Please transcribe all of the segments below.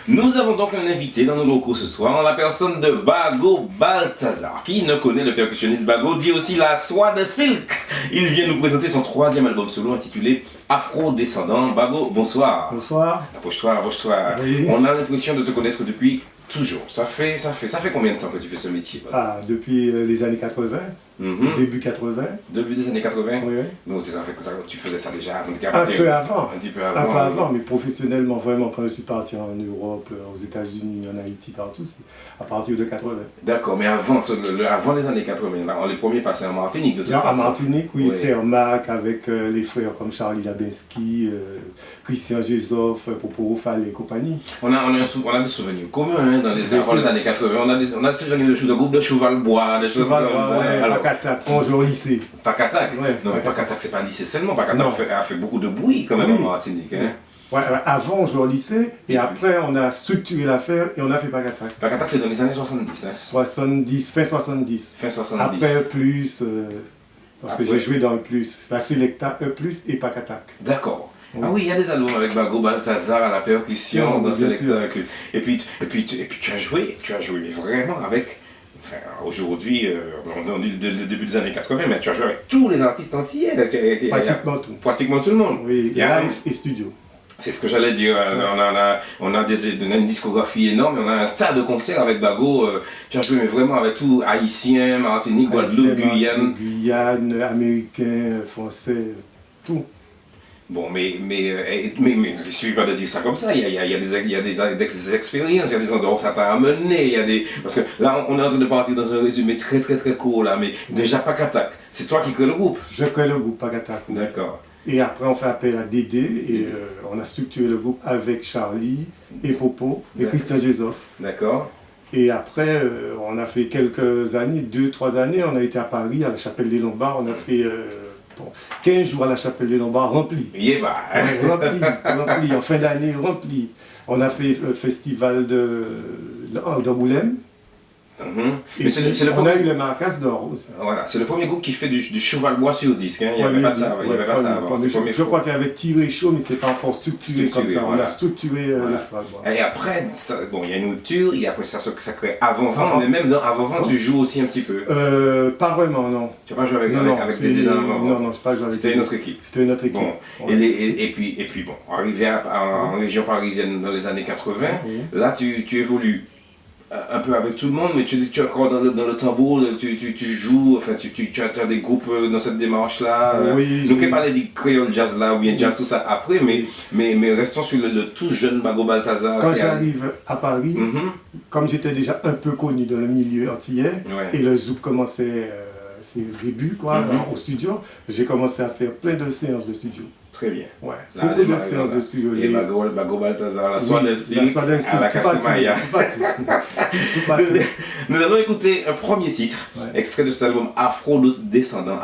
Nous avons donc un invité dans nos locaux ce soir, en la personne de Bago Balthazar. Qui ne connaît le percussionniste Bago, dit aussi la soie de silk. Il vient nous présenter son troisième album solo intitulé Afro-Descendant. Bago, bonsoir. Bonsoir. Approche-toi. Oui. On a l'impression de te connaître depuis toujours. Ça fait combien de temps que tu fais ce métier? Depuis les années 80, début 80. Début des années 80? Oui. Donc tu faisais ça déjà avant de Un peu avant. Un petit peu Un peu avant. avant, mais professionnellement, vraiment, quand je suis parti en Europe, aux États-Unis, en Haïti, partout, c'est à partir de 80. D'accord, mais avant les années 80, là, les premiers passaient en Martinique de toute façon. En Martinique, oui, Oui. Cermac, avec les frères comme Charlie Labinski, Christian Gézoff, Popo Fall et compagnie. On a des souvenirs communs hein, avant les années 80. On a des souvenirs de groupe de Cheval-Bois, des choses comme ça. Alors, Pacatak, on joue au lycée. Pacatak. Ouais, Non, mais Pacatak, c'est pas un lycée seulement. Pacatak a fait beaucoup de bruit quand même Oui. en Martinique. Hein. Ouais, avant, on jouait au lycée, et après, on a structuré l'affaire et on a fait Pacatak. Pacatak, c'est dans les années 70. Hein. 70, fin 70. Fin 70. Après plus, parce que Après. j'ai joué dans le plus, la Selecta E+, et Pacatak. D'accord. Oui. Ah oui, il y a des albums avec Bago Balthazar à la percussion, Oui, dans bien Selecta. Et puis tu as joué mais vraiment avec. Enfin, aujourd'hui, on dit le début des années 80, mais tu as joué avec tous les artistes entiers. Pratiquement tout. Pratiquement tout le monde. Oui, Il y a- live et studio. C'est ce que j'allais dire. On a une discographie énorme, on a un tas de concerts avec Bago. Tu as joué mais vraiment avec tout, haïtien, Martinique, Guadeloupe, Guyane. Guyane, américain, français, tout. Bon, mais il suffit pas de dire ça comme ça. Il y a des expériences, il y a des endroits où ça t'a amené. Parce que là, on est en train de partir dans un résumé très court là, mais déjà Pacatak, c'est toi qui crée le groupe. Je crée le groupe Pacatak. D'accord. Et après, on fait appel à Dédé et on a structuré le groupe avec Charlie et Popo et Christian Gézoff. D'accord. Et après, on a fait quelques années, 2-3 années, on a été à Paris, à la Chapelle des Lombards, on a fait 15 jours à la Chapelle des Lombards rempli. Yeah, Rempli, en fin d'année, rempli. On a fait le festival d'Angoulême. Mais c'est le on premier. a eu le Maracas d'or aussi. Voilà, c'est le premier groupe qui fait du cheval-bois sur disque. Hein. Il n'y avait Premier pas ça, disque, il y avait pas ça avant. premier. C'est le premier Je crois qu'il y avait tiré chaud, mais ce n'était pas encore structuré comme ça. Voilà. On a structuré Voilà. le cheval. Voilà. Et après, il y a une rupture, et après ça crée avant-vente, mais même dans avant-vente, tu joues aussi un petit peu. Pas vraiment, non. Tu n'as pas joué avec c'est- Dédé dans l'avant-vente. Non, je n'ai pas joué avec C'était Dédé. une autre équipe. C'était une autre équipe. Bon, Ouais. et puis bon, arrivé en région parisienne dans les années 80, là tu évolues un peu avec tout le monde, mais tu es encore dans le tambour, tu joues, enfin tu as des groupes dans cette démarche-là. Oui, Donc, pas les créole jazz là, ou bien jazz tout ça après, mais restons sur le tout jeune Bago Balthazar. Quand j'arrive à Paris, Mhm. comme j'étais déjà un peu connu dans le milieu antillais, Ouais. et le zouk commençait ses débuts au studio, j'ai commencé à faire plein de séances de studio. Très bien. Ouais. Là, Beaucoup de séances de studio. Et Bago Balthazar, la soie de silk, à la tout partout, Casimaya. tout partout. Tout partout. Nous allons écouter un premier titre, Ouais. extrait de cet album Afro-Descendant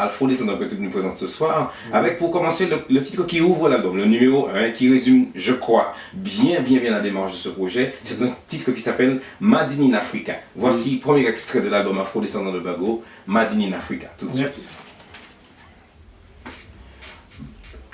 que tu nous présentes ce soir, avec pour commencer le titre qui ouvre l'album, le numéro 1, qui résume, je crois, bien la démarche de ce projet. C'est un titre qui s'appelle Made in Africa. Voici le premier extrait de l'album Afro-Descendant de Bago, Made in Africa, tout de suite. Merci.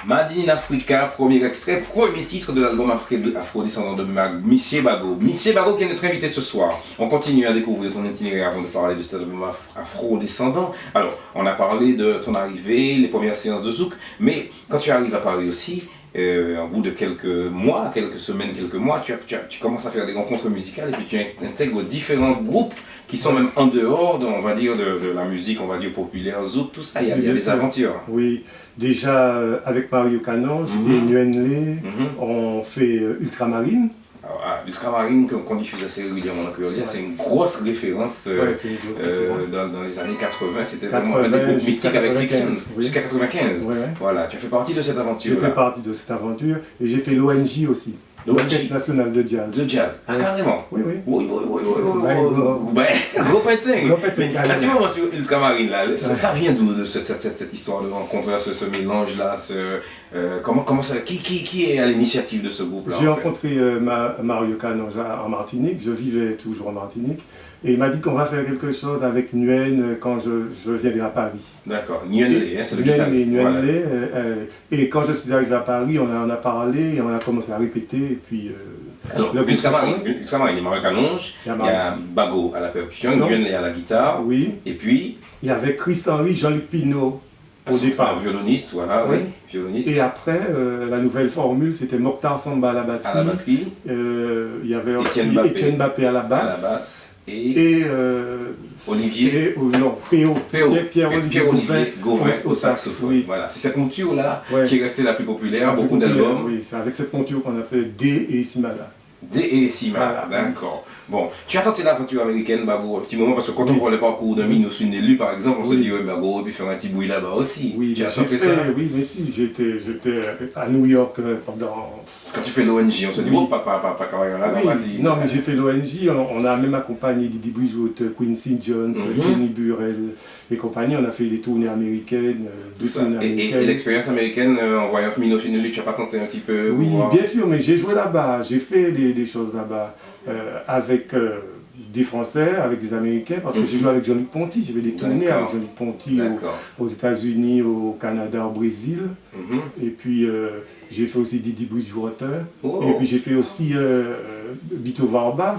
Made in Africa, premier extrait, premier titre de l'album Afro-Descendant de Monsieur Bago. Monsieur Bago qui est notre invité ce soir. On continue à découvrir ton itinéraire avant de parler de cet album Afro-Descendant. Alors, on a parlé de ton arrivée, les premières séances de zouk, mais quand tu arrives à Paris aussi, au bout de quelques mois, quelques semaines, quelques mois, tu commences à faire des rencontres musicales et puis tu intègres différents groupes qui sont même en dehors, on va dire, de la musique, on va dire, populaire, zouk, tout ça, il y a des aventures. Oui, déjà avec Mario Canonge et Nguyen on fait Ultramarine. Alors, Ultramarine, qu'on diffuse assez régulièrement dans Créolia, c'est une grosse référence, C'est une grosse référence. dans les années 80, c'était 80, vraiment un des groupes jusqu'à mythiques avec 95, Sixon, oui. jusqu'à 95. Ouais. Voilà, tu as fait partie de cette aventure. J'ai fait partie de cette aventure et j'ai fait l'ONJ aussi, l'Orchestre National de Jazz. De jazz, carrément. Oui. Oui. Ouais, Gros painting. Gros painting, Mais quand tu vas sur Ultramarine, là, ça vient d'où de cette histoire de rencontre, là, ce mélange-là, comment ça, qui est à l'initiative de ce groupe-là? J'ai rencontré Mario Canonge en Martinique, je vivais toujours en Martinique, Et il m'a dit qu'on va faire quelque chose avec Nguyen quand je viendrai à Paris. D'accord. Nguyen Lé, c'est le guitariste. Nguyen Lé, et quand je suis arrivé à Paris, on en a parlé et on a commencé à répéter. Et puis, alors, Ultramarine, il est Maroc à Longe, il y a Bago à la percussion, Nguyen Lé à la guitare. Oui. Et puis. Il y avait Chris-Henri, Jean-Luc Pinot au départ. Un violoniste, voilà, oui. Violoniste. Et après, la nouvelle formule, c'était Mokhtar Samba à la batterie. À la batterie. Il y avait aussi Etienne Bappé à la basse. Et Olivier. Non, Pierre-Olivier Gauvin au saxophone. saxophone. Voilà, c'est cette monture-là qui est restée la plus populaire, beaucoup d'albums. Oui, c'est avec cette monture qu'on a fait D et Simala. D et Simala, d'accord. Bon, tu as tenté l'aventure américaine, Bago, un petit moment, parce que quand on voit le parcours d'un Minos une élu, par exemple, on se dit, Bago, et puis faire un petit bruit là-bas aussi. Oui, tu as tenté ça? Oui, mais si, j'étais à New York pendant... Quand tu fais l'ONG, on se dit, oh, pas carrément là, non, mais j'ai fait l'ONG, on a même accompagné Didi Bridgewater, Quincy Jones, Tony Burrell et compagnie, on a fait des tournées américaines, Et l'expérience américaine, en voyant Minos une élu, tu n'as pas tenté un petit peu? Oui, bien sûr, mais j'ai joué là-bas, j'ai fait des choses là-bas. Avec des Français, avec des Américains, parce que j'ai joué avec Jean-Luc Ponty, j'ai fait des tournées avec Jean-Luc Ponty aux États-Unis, au Canada, au Brésil. Et puis j'ai fait aussi Didi Bridgewater. Et puis j'ai fait aussi Bito Varba,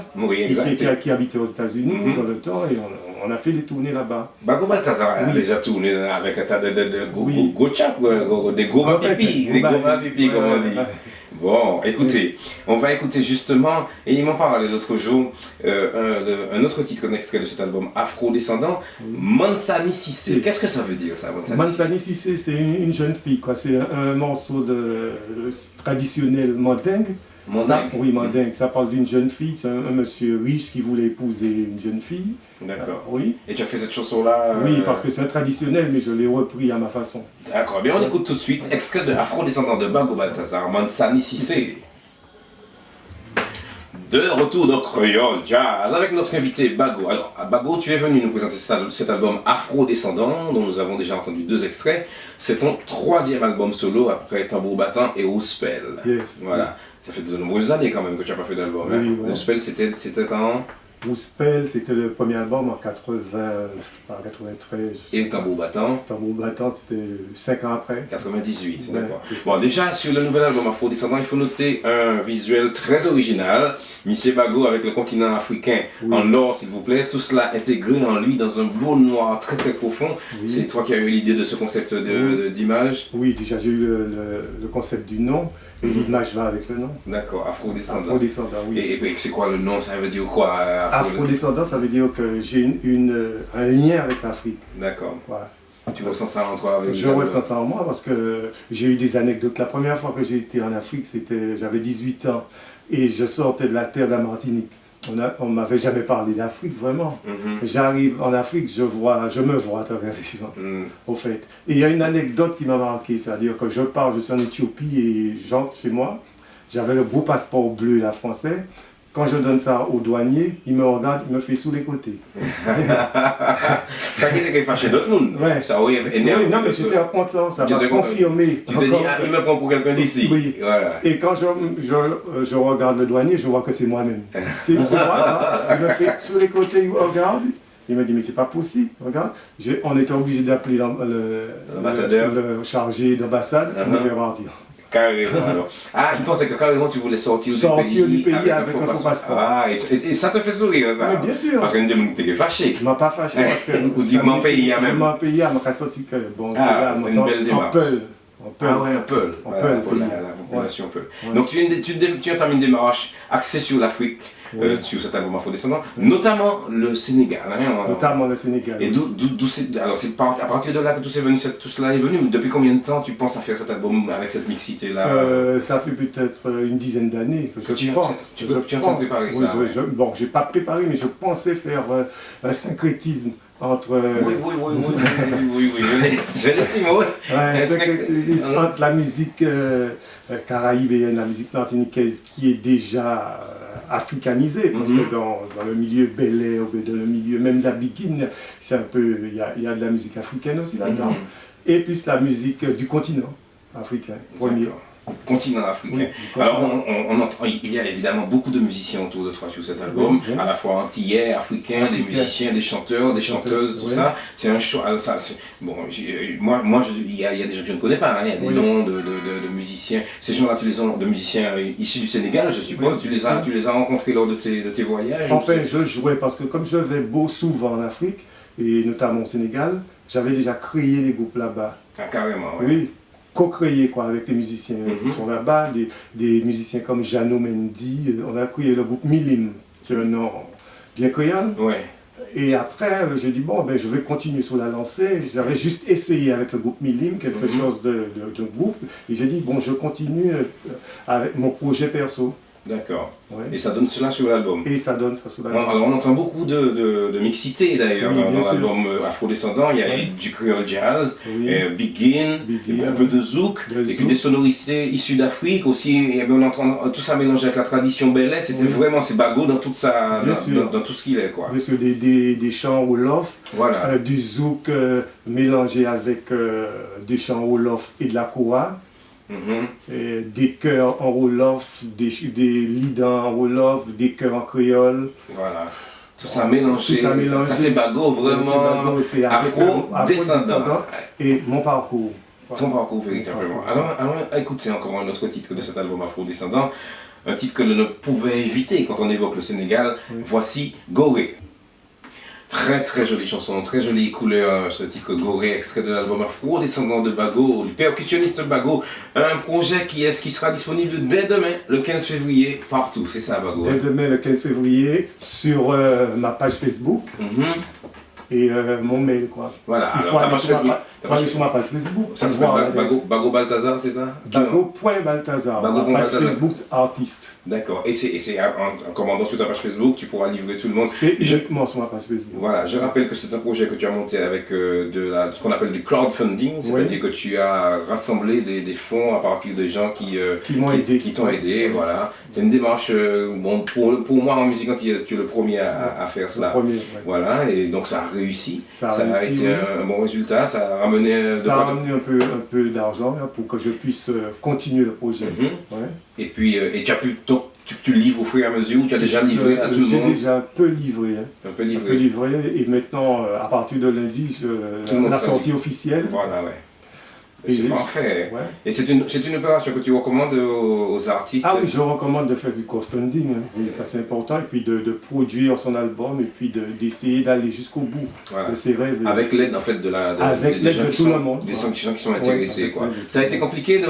qui habitait aux États-Unis dans le temps, et on a fait des tournées là-bas. Bago Balthazar a déjà tourné avec un tas de go chap, des goma pipi, comme on dit. Bon, écoutez, on va écouter justement, et ils m'ont parlé l'autre jour, un autre titre, un extrait de cet album Afro-Descendant, Mansani Sissé. Qu'est-ce que ça veut dire ça, Mansani Sissé, c'est une jeune fille, quoi. C'est un morceau traditionnel mandingue. Mandingue. Ça parle d'une jeune fille, c'est un monsieur riche qui voulait épouser une jeune fille. D'accord. Oui. Et tu as fait cette chanson-là Oui, parce que c'est un traditionnel, mais je l'ai repris à ma façon. D'accord. Bien, on écoute tout de suite extrait de Afro-Descendant de Bago Balthazar, Mansani Sissé. De retour dans Creole Jazz avec notre invité Bago. Alors, Bago, tu es venu nous présenter cet album Afro-Descendant, dont nous avons déjà entendu 2 extraits. C'est ton 3e album solo après Tambour Battant et Ospel. Yes. Voilà. Ça fait de nombreuses années quand même que tu n'as pas fait d'album. Oui, hein. Ospel, c'était en... Ospel, c'était le premier album en 93. Et le Tambour Battant? Tambour Battant, c'était 5 ans après. 98, d'accord. Bon, déjà, sur le nouvel album Afro-Descendant, il faut noter un visuel très original. Monsieur Bago avec le continent africain en or, s'il vous plaît. Tout cela intégré en lui dans un bleu noir très très profond. C'est toi qui as eu l'idée de ce concept d'image? Oui, déjà j'ai eu le concept du nom. Et l'image va avec le nom. D'accord, Afro-Descendant. Afro-Descendant, oui. Et c'est quoi le nom? Ça veut dire quoi? Afro-Descendant, ça veut dire que j'ai un lien avec l'Afrique. D'accord. Voilà. Tu ressens ça en toi? Je ressens ça en moi parce que j'ai eu des anecdotes. La première fois que j'ai été en Afrique, j'avais 18 ans et je sortais de la terre de la Martinique. On ne m'avait jamais parlé d'Afrique, vraiment. J'arrive en Afrique, je me vois à travers les gens, au fait. Et il y a une anecdote qui m'a marqué, c'est-à-dire que je suis en Éthiopie et j'entre chez moi, j'avais le beau passeport bleu, là, français. Quand je donne ça au douanier, il me regarde, il me fait sous les côtés. Ça qui était fâché d'autres monde. Ouais. Ça oui, énervé. Oui, non, mais j'étais content, ça m'a confirmé. Tu te dis, il me prend pour quelqu'un d'ici. Oui. Voilà. Et quand je regarde le douanier, je vois que c'est moi-même. C'est moi, il me fait sous les côtés, il me regarde. Il me dit, mais c'est pas possible, regarde. On était obligé d'appeler le chargé d'ambassade pour me faire partir. Carrément. Alors. Ah, il pensait que carrément tu voulais sortir du pays avec un faux passeport. Ah, et ça te fait sourire, ça? Mais bien sûr. Parce que nous t'es fâché. Je ne m'ai pas fâché parce que. Ou dis mon pays, même. Mon pays, je me suis senti que. Bon, c'est une belle démarche. Ah ouais, un Peul. La population Peul. Donc tu entames une démarche axée sur l'Afrique, sur cet album Afro-Descendant, notamment le Sénégal. Notamment le Sénégal. Et alors c'est à partir de là que tout cela est venu. Depuis combien de temps tu penses à faire cet album avec cette mixité-là? Ça fait peut-être une dizaine d'années que je pense. Tu es en train de préparer ça? Bon, je n'ai pas préparé, mais je pensais faire un syncrétisme entre... Oui, je l'ai dit, moi. Entre la musique caraïbéenne, la musique martiniquaise qui est déjà africanisée, parce que dans le milieu Bel-Air, dans le milieu même de la Biguine, c'est un peu, il y a de la musique africaine aussi là-dedans, et puis la musique du continent africain, premier. continent africain. Oui, Alors, on entend, il y a évidemment beaucoup de musiciens autour de toi sur cet album, Oui. à la fois antillais, africains, des musiciens, des chanteurs, des chanteuses, tout oui. ça. C'est un choix. Bon, il y a des gens que je ne connais pas, hein, il y a des Oui. noms de musiciens. Ces gens-là, tu les as, de musiciens issus du Sénégal, je suppose, Oui, tu les as rencontrés lors de tes voyages. Enfin, je jouais parce que comme je vais souvent en Afrique, et notamment au Sénégal, j'avais déjà créé les groupes là-bas. Ah, carrément, ouais. Oui, co-créé quoi, avec les musiciens qui sont là-bas, des musiciens comme Jano Mendy. On a créé le groupe Milim, qui est un nom bien créole. Ouais. Et après, j'ai dit, bon, ben, je vais continuer sur la lancée. J'avais juste essayé avec le groupe Milim, quelque chose de groupe. Et j'ai dit, bon, je continue avec mon projet perso. D'accord. Ouais. Et ça donne cela sur l'album. Et ça donne ça sur l'album. Alors on entend beaucoup de mixité d'ailleurs Oui, dans sûr. l'album Afro-Descendant. Il y a du creole jazz, Oui. Begin, un peu de zouk, et puis des sonorités issues d'Afrique aussi. Et on entend tout ça mélangé avec la tradition belé. C'était vraiment, c'est Bago dans toute sa, dans tout ce qu'il est, quoi. Bien sûr, des chants wolof, Voilà. du zouk mélangé avec des chants wolof et de la koa. Et des chœurs en wolof, des lidans en wolof, des chœurs en créole. Voilà. Tout ça mélangé. Ça c'est Bago, vraiment. C'est Afro-descendant. Et mon parcours. Ton parcours, véritablement. Alors, écoute, c'est encore un autre titre de cet album Afro-descendant. Un titre que l'on ne pouvait éviter quand on évoque le Sénégal. Oui. Voici Gorée. Très très jolie chanson, très jolie couleur, ce titre Gorée, extrait de l'album Afro-descendant de Bago, le percussionniste Bago, un projet qui sera disponible dès demain, le 15 février, partout, c'est ça Bago? Dès demain, le 15 février, sur ma page Facebook. Et mon mail, quoi. Voilà, il faut aller sur ma page Facebook. Ça s'appelle Bago Balthazar, c'est ça? Bago.Balthazar. Ma page Facebook, artiste. D'accord. Et c'est en commandant sur ta page Facebook, tu pourras livrer tout le monde. C'est uniquement sur ma page Facebook. Voilà, je rappelle que c'est un projet que tu as monté avec ce qu'on appelle du crowdfunding, c'est-à-dire que tu as rassemblé des fonds à partir de gens qui t'ont aidé. Voilà. C'est une démarche, bon, pour moi en musique antillaise, tu es le premier à faire cela. Voilà, et donc ça a réussi. Ça a été un bon résultat, ça a ramené un peu d'argent pour que je puisse continuer le projet. Et puis, tu livres au fur et à mesure, ou tu as déjà livré à tout le monde? J'ai déjà un peu livré. Un peu livré. Et maintenant, à partir de lundi, la sortie officielle. Voilà, ouais. C'est parfait. Ouais. Et c'est une opération que tu recommandes aux artistes? Ah oui, je recommande de faire du crowdfunding, oui, ça c'est important, et puis de produire son album, et puis d'essayer d'aller jusqu'au bout de ses rêves. Avec l'aide en fait de tout le monde. Des gens qui sont intéressés. Quoi. Ça a été compliqué de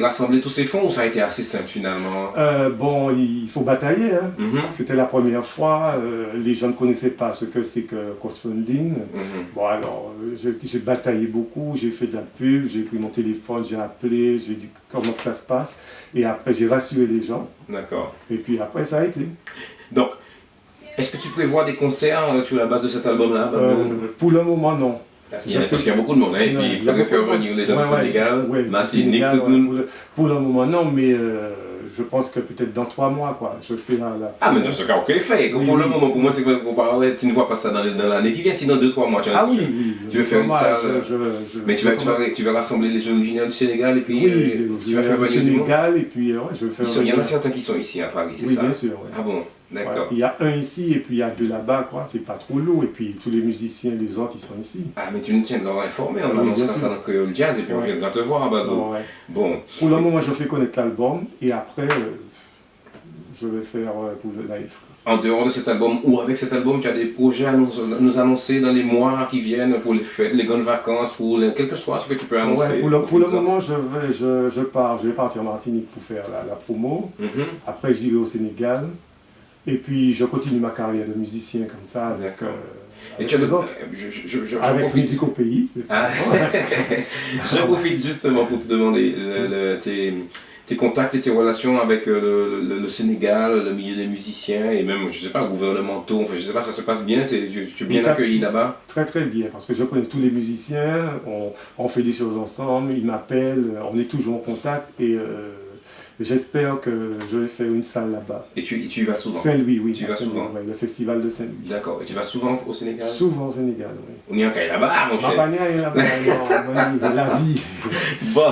rassembler tous ces fonds, ou ça a été assez simple finalement? Bon, il faut batailler. C'était la première fois, les gens ne connaissaient pas ce que c'est que crowdfunding. Bon alors, j'ai bataillé beaucoup, j'ai fait de la pub, j'ai pris mon téléphone, j'ai appelé, j'ai dit comment que ça se passe. Et après, j'ai rassuré les gens. D'accord. Et puis après, ça a été. Donc, est-ce que tu prévois des concerts sur la base de cet album-là? Pour le moment, non. Parce qu'il y a beaucoup de monde, hein, et puis il faudrait faire venir les gens du Sénégal, Martinique, tout le monde. Pour le moment, non, mais je pense que peut-être dans 3 mois, quoi, je fais la... Ah, mais dans ce cas, ok, fait. Pour le moment, pour moi, c'est que tu ne vois pas ça dans l'année qui vient, sinon 2-3 mois. Tu veux faire une salle, mais tu vas rassembler les originaires du Sénégal, et puis tu vas faire venir du Sénégal, et puis je vais faire... Il y en a certains qui sont ici à Paris, c'est ça? Oui, bien sûr. Ah bon? D'accord. Il y a un ici et puis il y a 2 là-bas, quoi. C'est pas trop lourd. Et puis tous les musiciens, les autres, ils sont ici. Ah, mais tu nous tiendras informé, on annoncera ça dans le jazz et puis on viendra te voir à Bago. Bon. Pour le moment, je fais connaître l'album et après, je vais faire pour le live. En dehors de cet album ou avec cet album, tu as des projets à nous annoncer dans les mois qui viennent pour les fêtes, les grandes vacances, ou quel que soit ce que tu peux annoncer? Pour le moment, je vais partir en Martinique pour faire la promo. Après, j'irai au Sénégal. Et puis je continue ma carrière de musicien comme ça avec les autres. Avec Musique au Pays. Je profite justement pour te demander tes contacts et tes relations avec le Sénégal, le milieu des musiciens et même, je sais pas, gouvernementaux. Enfin, je sais pas, ça se passe bien, tu es bien accueilli là-bas? Très très bien, parce que je connais tous les musiciens, on fait des choses ensemble, ils m'appellent, on est toujours en contact et j'espère que je vais faire une salle là-bas. Et tu y vas souvent? Saint-Louis, oui. Tu y vas Saint-Louis, souvent? ouais, le festival de Saint-Louis. D'accord. Et tu vas souvent au Sénégal? Souvent au Sénégal, oui. On y est là-bas, mon Ma cher. bannière est là-bas, non, la vie. Bon,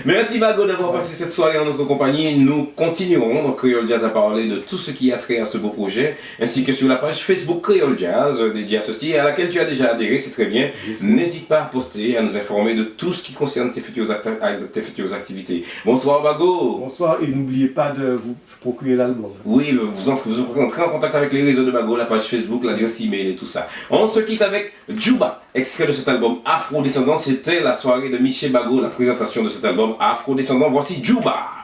merci Bago d'avoir passé cette soirée en notre compagnie. Nous continuerons dans Creole Jazz à parler de tout ce qui a trait à ce beau projet, ainsi que sur la page Facebook Creole Jazz dédiée à ce style, à laquelle tu as déjà adhéré, c'est très bien. N'hésite pas à poster, à nous informer de tout ce qui concerne tes futures activités. Bonsoir Bago. Bonsoir et n'oubliez pas de vous procurer l'album. Oui, vous entrez en contact avec les réseaux de Bago, la page Facebook, l'adresse email et tout ça. On se quitte avec Djouba, extrait de cet album Afro-Descendant. C'était la soirée de Michel Bago, la présentation de cet album Afro-Descendant. Voici Djouba.